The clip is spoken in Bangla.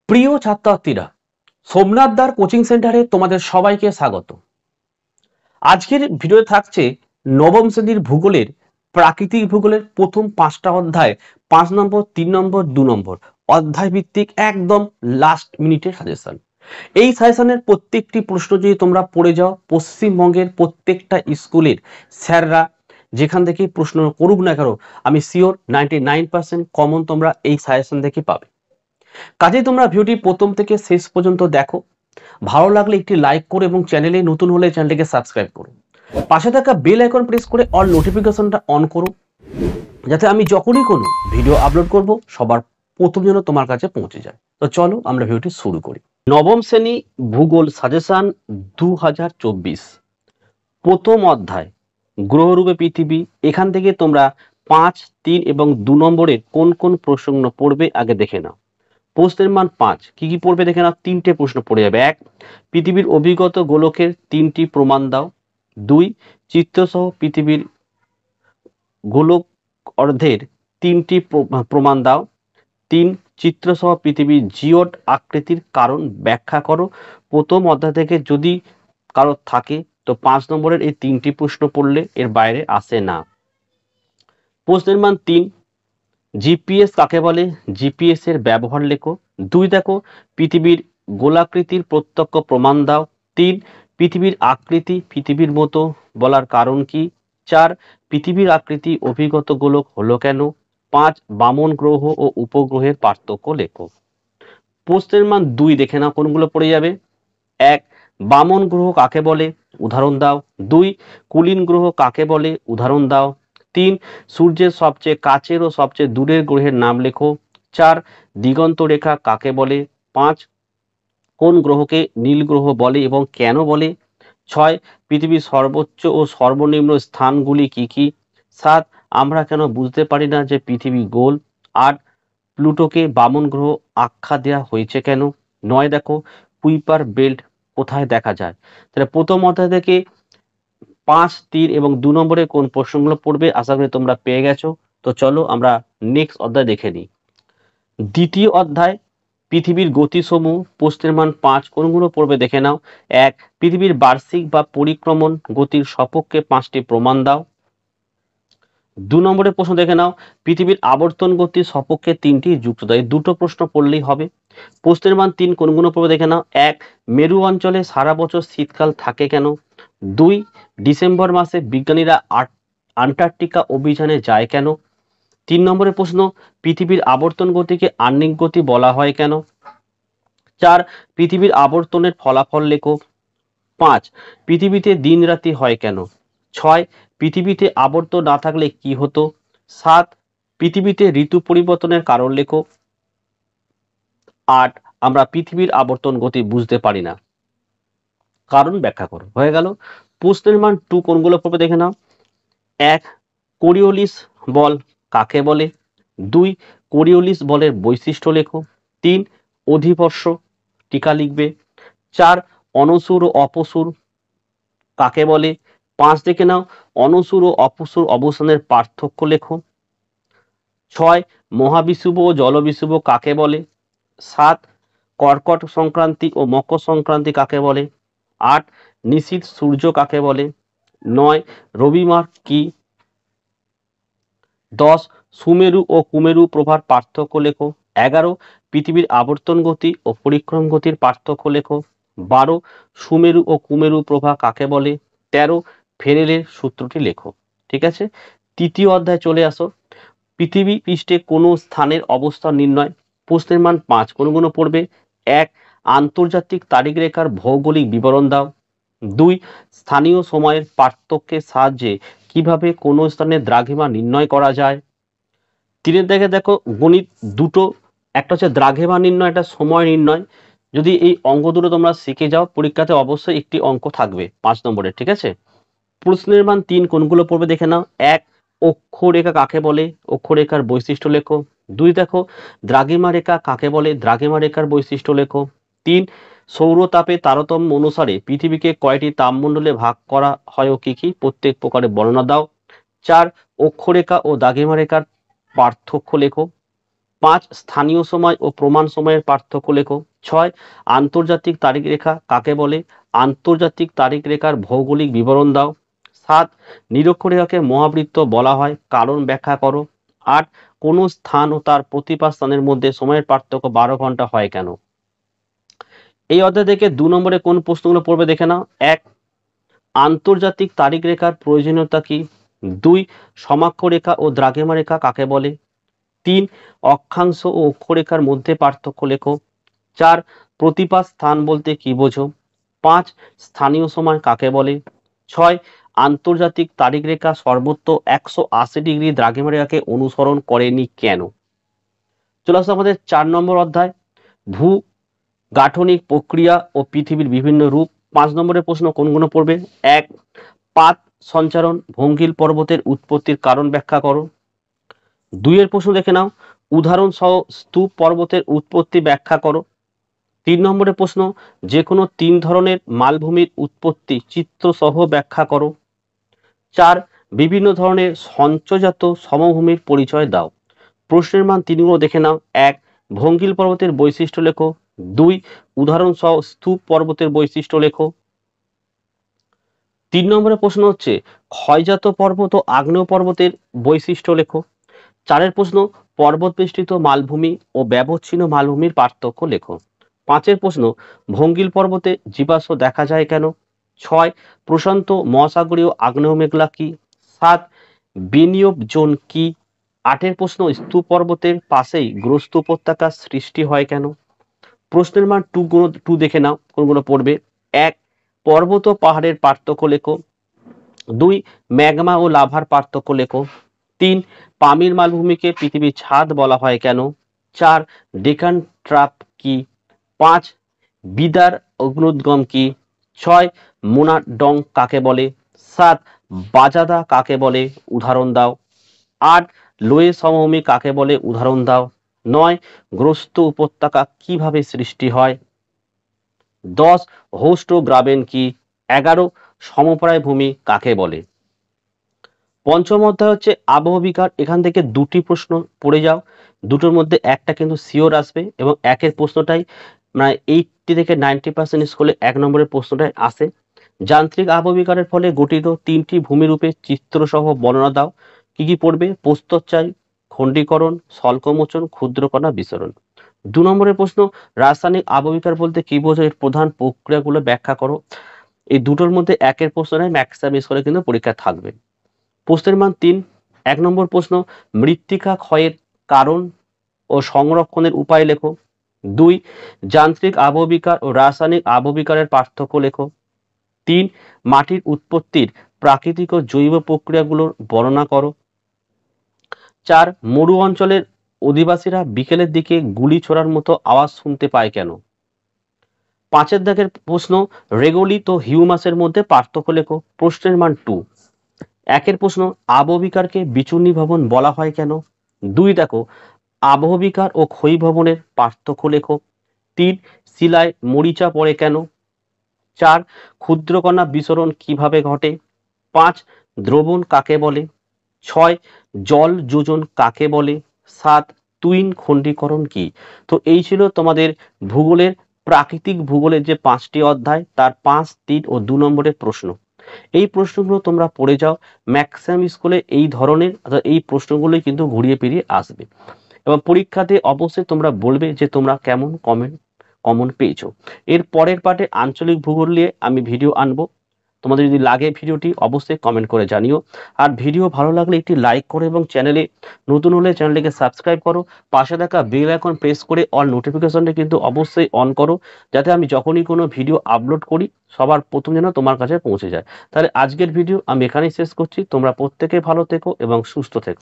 প্রিয় ছাত্রছাত্রীরা, সোমনাথ দার কোচিং সেন্টারে তোমাদের সবাইকে স্বাগত। আজকের ভিডিওতে থাকছে নবম শ্রেণীর ভূগোলের প্রাকৃতিক ভূগোলের প্রথম 5টা অধ্যায়, 5 নম্বর, 3 নম্বর, 2 নম্বর অধ্যায় ভিত্তিক একদম লাস্ট মিনিটের সাজেশন। এই সাজেশনের প্রত্যেকটি প্রশ্ন যদি তোমরা পড়ে যাও, পশ্চিমবঙ্গের প্রত্যেকটা স্কুলের স্যাররা যেখান থেকে প্রশ্ন করুক না কেন, আমি শিওর 99% কমন তোমরা এই সাজেশন থেকে পাবে। কাজেই তোমরা ভিডিওটি প্রথম থেকে শেষ পর্যন্ত দেখো। ভালো লাগলে একটি লাইক করো এবং চ্যানেলে নতুন হলে চ্যানেলটিকে সাবস্ক্রাইব করো। পাশে থাকা বেল আইকন প্রেস করে অল নোটিফিকেশনটা অন করো, যাতে আমি যখনই কোনো ভিডিও আপলোড করব সবার প্রথম যেন তোমার কাছে পৌঁছে যায়। তো চলো আমরা ভিডিওটি শুরু করি। নবম শ্রেণী ভূগোল সাজেশন 2024, প্রথম অধ্যায় গ্রহরূপে পৃথিবী। এখান থেকে তোমরা 5, 3 এবং 2 নম্বরের কোন কোন প্রশ্নগুলো পড়বে আগে দেখে নাও। প্রশ্নের মান 5, কি কি পড়বে দেখে নাও। 3টে প্রশ্ন পড়ে যাবে। 1, পৃথিবীর অভিগত গোলকের 3টি প্রমাণ দাও। 2, চিত্রসহ পৃথিবীর গোলক অর্ধের 3টি প্রমাণ দাও। 3, চিত্রসহ পৃথিবীর জিওড আকৃতির কারণ ব্যাখ্যা করো। প্রথম অধ্যায় থেকে যদি কারো থাকে তো 5 নম্বরের এই 3টি প্রশ্ন পড়লে এর বাইরে আসে না। প্রশ্নের মান 3, জিপিএস কাকে বলে, জিপিএস এর ব্যবহার লেখো। 2, দেখো পৃথিবীর গোলাকৃতির প্রত্যক্ষ প্রমাণ দাও। 3, পৃথিবীর আকৃতি পৃথিবীর মতো বলার কারণ কি। 4, পৃথিবীর আকৃতি অভিগত গোলক হলো কেন। 5, বামন গ্রহ ও উপগ্রহের পার্থক্য লেখো। প্রশ্নের মান 2 দেখে নাও কোনগুলো পড়ে যাবে। 1, বামন গ্রহ কাকে বলে, উদাহরণ দাও। 2, কুলীন গ্রহ কাকে বলে, উদাহরণ দাও। 3, সূর্যের সবচেয়ে কাছের ও সবচেয়ে দূরের গ্রহের নাম লেখো। 4, দিগন্ত রেখা কাকে বলে। 5, কোন গ্রহকে নীল গ্রহ বলে এবং কেন বলে। 6, পৃথিবীর সর্বোচ্চ ও সর্বনিম্ন স্থানগুলি কি কি। 7, আমরা কেন বুঝতে পারি না যে পৃথিবী গোল। 8, প্লুটোকে বামন গ্রহ আখ্যা দেওয়া হয়েছে কেন। 9, দেখো কুইপার বেল্ট কোথায় দেখা যায়। তাহলে প্রথম অধ্যায় থেকে 5, 3 এবং 2 নম্বরে কোন প্রশ্নগুলো পড়বে আশা করি তোমরা পেয়ে গেছো। তো চলো আমরা নেক্সট অধ্যায় দেখে নিই। দ্বিতীয় অধ্যায় পৃথিবীর গতিসমূহ। প্রশ্নের মান 5, কোনগুলো পড়বে দেখে নাও। 1, পৃথিবীর বার্ষিক বা পরিক্রমণ গতির সপক্ষে 5টি প্রমাণ দাও। 2 নম্বরের প্রশ্ন দেখে নাও, পৃথিবীর আবর্তন গতির সপক্ষে 3টি যুক্ত দাও। এই দুটো প্রশ্ন পড়লেই হবে। প্রশ্নের মান 3, কোনগুলো পড়বে দেখে নাও। 1, মেরু অঞ্চলে সারা বছর শীতকাল থাকে কেন। 2, ডিসেম্বর মাসে বিজ্ঞানীরা আন্টার্কটিকা অভিযানে যায় কেন। 3 নম্বরের প্রশ্ন, পৃথিবীর আবর্তন গতিকে আহ্নিক গতি বলা হয় কেন। 4, পৃথিবীর আবর্তনের ফলাফল লেখো। 5, পৃথিবীতে দিন রাতি হয় কেন। 6, পৃথিবীতে আবর্তন না থাকলে কি হতো। 7, পৃথিবীতে ঋতু পরিবর্তনের কারণ লেখো। 8, আমরা পৃথিবীর আবর্তন গতি বুঝতে পারি না, কারণ ব্যাখ্যা করো। হয়ে গেল। প্রশ্নের মান 2, কোনগুলো পড়বে দেখে নাও। 1, কোরিওলিস বল কাকে বলে। 2, কোরিওলিস বলের বৈশিষ্ট্য লেখো। 3, অধিবর্ষ টিকা লিখবে। 4, অনসুর ও অপসুর কাকে বলে। 5 দেখে নাও, অনসুর ও অপসুর অবস্থানের পার্থক্য লেখো। 6, মহাবিষুব ও জলবিষুব কাকে বলে। 7, কর্কট সংক্রান্তি ও মকর সংক্রান্তি কাকে বলে। 8, নিশীথ সূর্য কাকে বলে। 9, রবিমার কি। 10, সুমেরু ও কুমেরু প্রভার পার্থক্য লেখো। 11, পৃথিবীর আবর্তন গতি ও পরিক্রম গতির পার্থক্য লেখো। 12, সুমেরু ও কুমেরু প্রভা কাকে বলে। 13, ফেরেলের সূত্রটি লেখো। ঠিক আছে, তৃতীয় অধ্যায় চলে আসো। পৃথিবী পৃষ্ঠে কোনো স্থানের অবস্থান নির্ণয়। প্রশ্নের মান 5, কোনগুলো পড়বে। 1, আন্তর্জাতিক তারিখ রেখার ভৌগোলিক বিবরণ দাও। 2, স্থানীয় সময়ের পার্থক্যের সাহায্যে কিভাবে কোনো স্থানের দ্রাঘিমা নির্ণয় করা যায়। 3 থেকে দেখো গণিত দুটো, একটা হচ্ছে দ্রাঘিমা নির্ণয়, একটা সময় নির্ণয়। যদি এই অঙ্ক দুটো তোমরা শিখে যাও, পরীক্ষাতে অবশ্যই একটি অঙ্ক থাকবে 5 নম্বরের। ঠিক আছে, প্রশ্নের মান 3, কোনগুলো পড়বে দেখে নাও। 1, অক্ষরেখা কাকে বলে, অক্ষরেখার বৈশিষ্ট্য লেখো। 2, দেখো দ্রাঘিমা রেখা কাকে বলে, দ্রাঘিমা রেখার বৈশিষ্ট্য লেখো। 3, সৌরতাপে তারতম্য অনুসারে পৃথিবীকে কয়টি তাপমণ্ডলে ভাগ করা হয় ও কি কি, প্রত্যেক প্রকারের বর্ণনা দাও। 4, অক্ষরেখা ও দ্রাঘিমা রেখার পার্থক্য লেখো। 5 স্থানীয় সময় ও প্রমাণ সময়ের পার্থক্য লেখো। 6 আন্তর্জাতিক তারিখ রেখা কাকে বলে? আন্তর্জাতিক তারিখ রেখার ভৌগোলিক বিবরণ দাও। 7 নিরক্ষরেখাকে মহাবৃত্ত বলা হয়, কারণ ব্যাখ্যা করো। 8 কোন স্থান ও তার প্রতিপাদ স্থানের মধ্যে সময়ের পার্থক্য 12 ঘন্টা হয় কেন? এই অধ্যায় থেকে 2 নম্বরে কোন প্রশ্নগুলো পড়বে দেখে নাও। 1 আন্তর্জাতিক তারিখ রেখার প্রয়োজনীয়তা কি? 2 সমাক্ষরেখা ও দ্রাঘিমা রেখা কাকে বলে? 3 অক্ষাংশ ও অক্ষরেখার মধ্যে পার্থক্য লেখো। 4 প্রতিপাদ স্থান বলতে কি বোঝো? 5 স্থানীয় সময় কাকে বলে? 6 আন্তর্জাতিক তারিখ রেখা সর্বত্র 180 ডিগ্রি দ্রাঘিমা রেখাকে অনুসরণ করেনি কেন? চলে আসছে আমাদের 4 নম্বর অধ্যায়, ভূ গাঠনিক প্রক্রিয়া ও পৃথিবীর বিভিন্ন রূপ। 5 নম্বরের প্রশ্ন কোনগুলো পড়বে? 1 পাত সঞ্চারণ ভঙ্গিল পর্বতের উৎপত্তির কারণ ব্যাখ্যা করো। 2 এর প্রশ্ন দেখে নাও, উদাহরণ সহ স্তূপ পর্বতের উৎপত্তি ব্যাখ্যা করো। 3 নম্বরের প্রশ্ন, যে কোনো 3 ধরনের মালভূমির উৎপত্তি চিত্র সহ ব্যাখ্যা করো। 4 বিভিন্ন ধরনের সঞ্চয়জাত সমভূমির পরিচয় দাও। প্রশ্নের মান 3 গুলো দেখে নাও। 1 ভঙ্গিল পর্বতের বৈশিষ্ট্য লেখো। 2 উদাহরণ সহ স্তূপ পর্বতের বৈশিষ্ট্য লেখো। 3 নম্বরের প্রশ্ন হচ্ছে ক্ষয়জাত পর্বত ও আগ্নেয় পর্বতের বৈশিষ্ট্য লেখো। 4 প্রশ্ন পর্বত বেষ্টিত মালভূমি ও ব্যবচ্ছিন্ন মালভূমির পার্থক্য লেখো। 5 প্রশ্ন ভঙ্গিল পর্বতে জীবাশ্ম দেখা যায় কেন? 6 প্রশান্ত মহাসাগরীয় আগ্নেয় মেঘলা কি? 7 বিনিয়োগ জোন কি? 8 প্রশ্ন স্তূপ পর্বতের পাশেই গ্রস্ত উপত্যকা সৃষ্টি হয় কেন? প্রশ্নের মান 2 দেখে নাও কোনগুলো পড়বে। 1 পর্বত ও পাহাড়ের পার্থক্য লেখো। 2 ম্যাগমা ও লাভার পার্থক্য লেখো। 3 পামির মালভূমিকে পৃথিবীর ছাদ বলা হয় কেন? 4 ডেকান ট্রাপ কি? 5 বিদার অগ্নুদ্গম কি? 6 মোনা ডং কাকে বলে? 7 বাজাদা কাকে বলে? উদাহরণ দাও। 8 লোয়ে সমভূমি কাকে বলে? উদাহরণ দাও। 9 গ্রস্ত উপত্যকা কিভাবে সৃষ্টি হয়? 10 হোস্ট ও গ্রাবেন কি? 11 সমপ্রায় ভূমি কাকে বলে? পঞ্চম অধ্যায় হচ্ছে আবহবিকার। এখান থেকে 2টি প্রশ্ন পড়ে যাও, দুটোর মধ্যে একটা কিন্তু শিওর আসবে এবং একের প্রশ্নটাই মানে 80 থেকে 90% স্কুলে 1 নম্বরের প্রশ্নটাই আসে। যান্ত্রিক আবহবিকারের ফলে গঠিত 3টি ভূমিরূপের চিত্রসহ বর্ণনা দাও। কি কি পড়বে? প্রস্তরচাই, খণ্ডীকরণ, স্বল্পমোচন, ক্ষুদ্রকণা বিসরণ। 2 নম্বরের প্রশ্ন রাসায়নিক আবহবিকার বলতে কি বোঝো? এর প্রধান প্রক্রিয়াগুলো ব্যাখ্যা করো। এই দুটোর মধ্যে একের প্রশ্নটাই ম্যাক্সিমাম স্কুলে কিন্তু পরীক্ষা থাকবে। প্রশ্নের মান 3। 1 নম্বর প্রশ্ন মৃত্তিকা ক্ষয়ের কারণ ও সংরক্ষণের উপায় লেখো। 2 যান্ত্রিক আবহবিকার ও রাসায়নিক আবহবিকারের পার্থক্য লেখো। 3 মাটির উৎপত্তির প্রাকৃতিক ও জৈব প্রক্রিয়াগুলোর বর্ণনা করো। 4 মরু অঞ্চলের অধিবাসীরা বিকেলের দিকে গুলি ছোড়ার মতো আওয়াজ শুনতে পায় কেন? 5 দাগের প্রশ্ন রেগোলিথ ও হিউমাসের মধ্যে পার্থক্য লেখো। প্রশ্নের মান 2। 1 প্রশ্ন আবহবিকারকে বিচূর্ণী ভবন বলা হয় কেন? 2 দেখো আবহবিকার ও ক্ষয়ীভবনের পার্থক্য লেখো। 3 শিলায় মরিচা পড়ে কেন? 4 ক্ষুদ্রকণা বিসরণ কিভাবে ঘটে? 5 দ্রবণ কাকে বলে? 6 জল যোজন কাকে বলে? 7 টুইন খণ্ডীকরণ কি? তো এই ছিল তোমাদের ভূগোলের প্রাকৃতিক ভূগোলের যে 5টি অধ্যায় তার 5, 3 ও 2 নম্বরের প্রশ্ন। এই প্রশ্নগুলো তোমরা পড়ে যাও, ম্যাক্সিমাম স্কুলে এই ধরনের এই প্রশ্নগুলোই কিন্তু ঘুরিয়ে ফিরিয়ে আসবে এবং পরীক্ষাতে অবশ্যই তোমরা বলবে যে তোমরা কেমন কমন পেয়েছো। এর পরের পার্টে আঞ্চলিক ভূগোল নিয়ে আমি ভিডিও আনবো। তোমাদের যদি লাগে ভিডিওটি অবশ্যই কমেন্ট করে জানিও। আর ভিডিও ভালো লাগলে একটি লাইক করো এবং চ্যানেলে নতুন হলে চ্যানেলটিকে সাবস্ক্রাইব করো। পাশে থাকা বেল আইকন প্রেস করে অল নোটিফিকেশনটা কিন্তু অবশ্যই অন করো, যাতে আমি যখনই কোনো ভিডিও আপলোড করি সবার প্রথম যেন তোমার কাছে পৌঁছে যায়। তাহলে আজকের ভিডিও আমি এখানেই শেষ করছি। তোমরা প্রত্যেকে ভালো থেকো এবং সুস্থ থেকো।